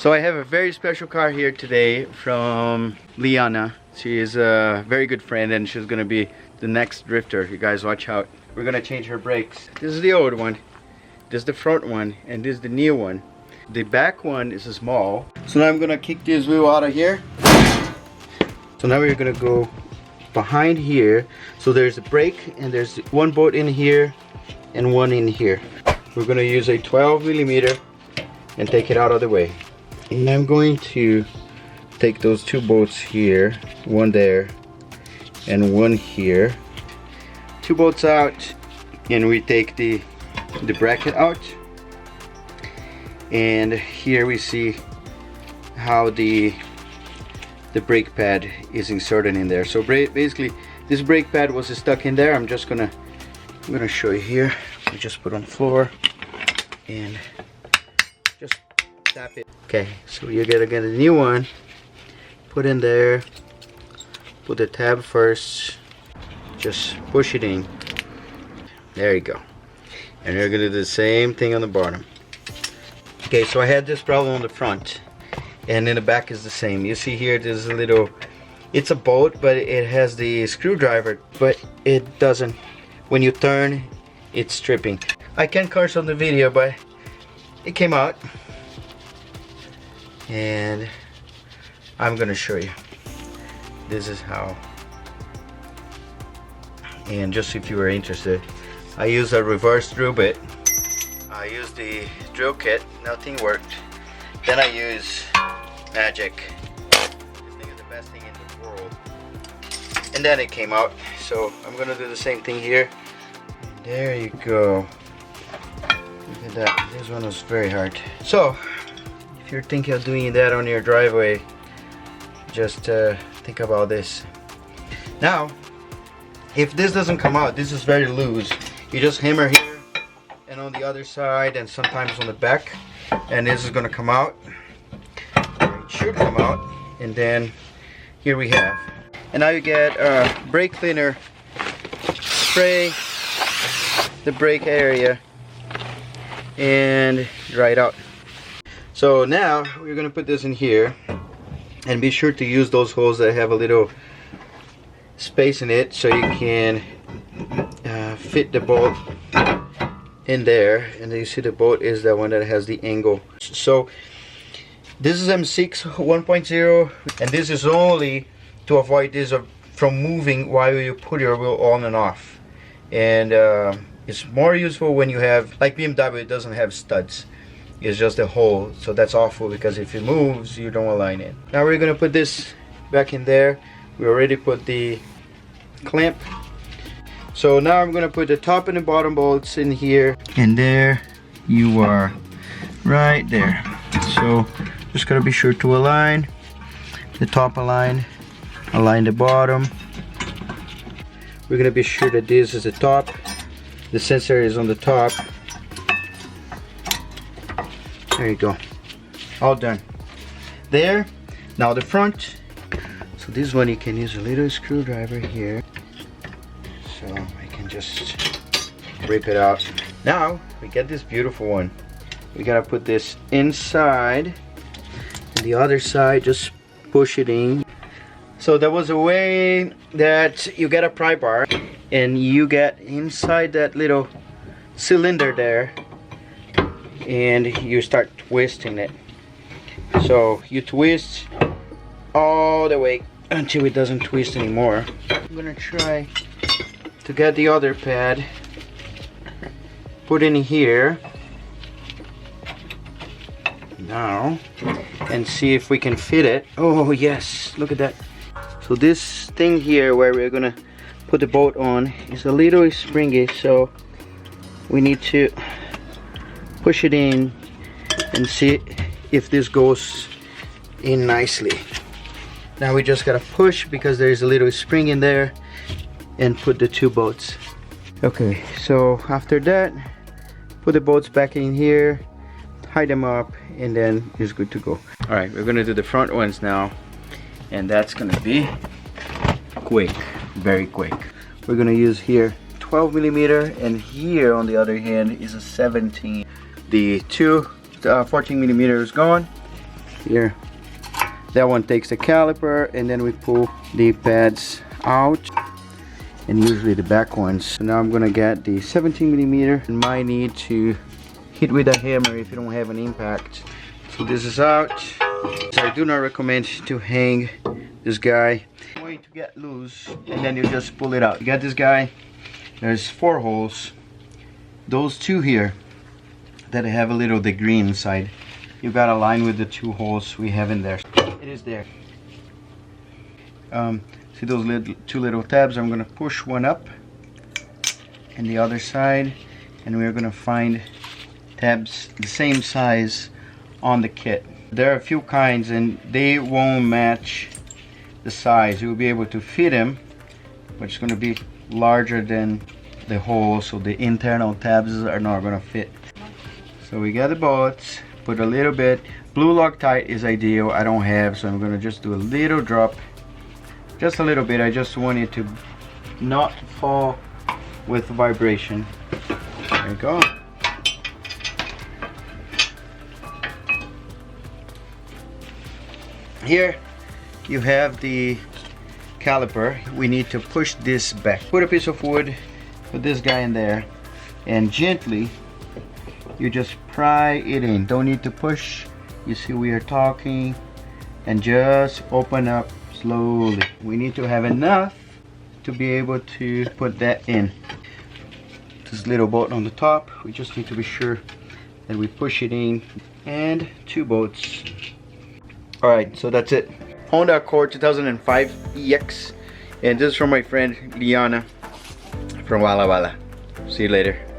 So I have a very special car here today from Liana. She is a very good friend and she's gonna be the next drifter. You guys watch out. We're gonna change her brakes. This is the old one, this is the front one, and this is the new one. The back one is small. So now I'm gonna kick this wheel out of here. So now we're gonna go behind here. So there's a brake and there's one bolt in here and one in here. We're gonna use a 12mm and take it out of the way. And I'm going to take those two bolts here, one there and one here. Two bolts out, and we take the bracket out. And here we see how the brake pad is inserted in there. So basically this brake pad was stuck in there. I'm gonna show you here. We just put on the floor and just tap it. Okay, so you're gonna get a new one, put in there, put the tab first, just push it in. There you go. And you're gonna do the same thing on the bottom. Okay, so I had this problem on the front, and in the back is the same. You see here there's a little, it's a bolt, but it has the screwdriver, but it doesn't, when you turn, it's stripping. I can't curse on the video, but it came out, and I'm gonna show you. This is how. And just if you were interested, I use a reverse drill bit. I use the drill kit, nothing worked. Then I use magic. This thing is the best thing in the world. And then it came out. So I'm gonna do the same thing here. There you go. Look at that. This one was very hard. So if you're thinking of doing that on your driveway, just think about this. Now, if this doesn't come out, this is very loose. You just hammer here and on the other side and sometimes on the back, and this is gonna come out. It should come out. And then here we have. And now you get brake cleaner, spray the brake area and dry it out. So now we're gonna put this in here, and be sure to use those holes that have a little space in it so you can fit the bolt in there. And then you see the bolt is the one that has the angle. So this is M6 1.0, and this is only to avoid this from moving while you put your wheel on and off. And it's more useful when you have, like BMW, it doesn't have studs. It's just a hole, so that's awful because if it moves, you don't align it. Now we're gonna put this back in there. We already put the clamp. So now I'm gonna put the top and the bottom bolts in here, and there you are, right there. So just gotta be sure to align the top, align the bottom. We're gonna be sure that this is the top, the sensor is on the top. There you go, all done. There, now the front. So this one you can use a little screwdriver here. So I can just rip it out. Now we get this beautiful one. We gotta put this inside, and the other side just push it in. So there was a way that you get a pry bar and you get inside that little cylinder there, and you start twisting it. So you twist all the way until it doesn't twist anymore. I'm gonna try to get the other pad put in here now and see if we can fit it. Oh yes, look at that. So this thing here where we're gonna put the bolt on is a little springy, so we need to push it in and see if this goes in nicely. Now we just gotta push because there's a little spring in there, and put the two bolts. Okay, so after that, put the bolts back in here, tie them up, and then it's good to go. All right, we're gonna do the front ones now, and that's gonna be quick, very quick. We're gonna use here 12mm, and here on the other hand is a 17. The 14mm is gone, here. That one takes the caliper, and then we pull the pads out, and usually the back ones. So now I'm gonna get the 17mm, and might need to hit with a hammer if you don't have an impact. So this is out. So I do not recommend to hang this guy. It's going to get loose, and then you just pull it out. You got this guy. There's 4 holes. Those 2 here that have a little the green inside, you got to line with the 2 holes we have in there. It is there. See those 2 little tabs? I'm gonna push one up and the other side, and we're gonna find tabs the same size on the kit. There are a few kinds and they won't match the size. You'll be able to fit them, but it's gonna be larger than the hole, so the internal tabs are not gonna fit. So we got the bolts, put a little bit. Blue Loctite is ideal. I don't have, so I'm gonna just do a little drop, just a little bit. I just want it to not fall with vibration. There you go. Here you have the caliper. We need to push this back. Put a piece of wood, put this guy in there, and gently you just pry it in. Don't need to push. You see we are talking, and just open up slowly. We need to have enough to be able to put that in. This little bolt on the top, we just need to be sure that we push it in, and 2 bolts. Alright, so that's it. Honda Accord 2005 EX, and this is from my friend Liana from Walla Walla. See you later.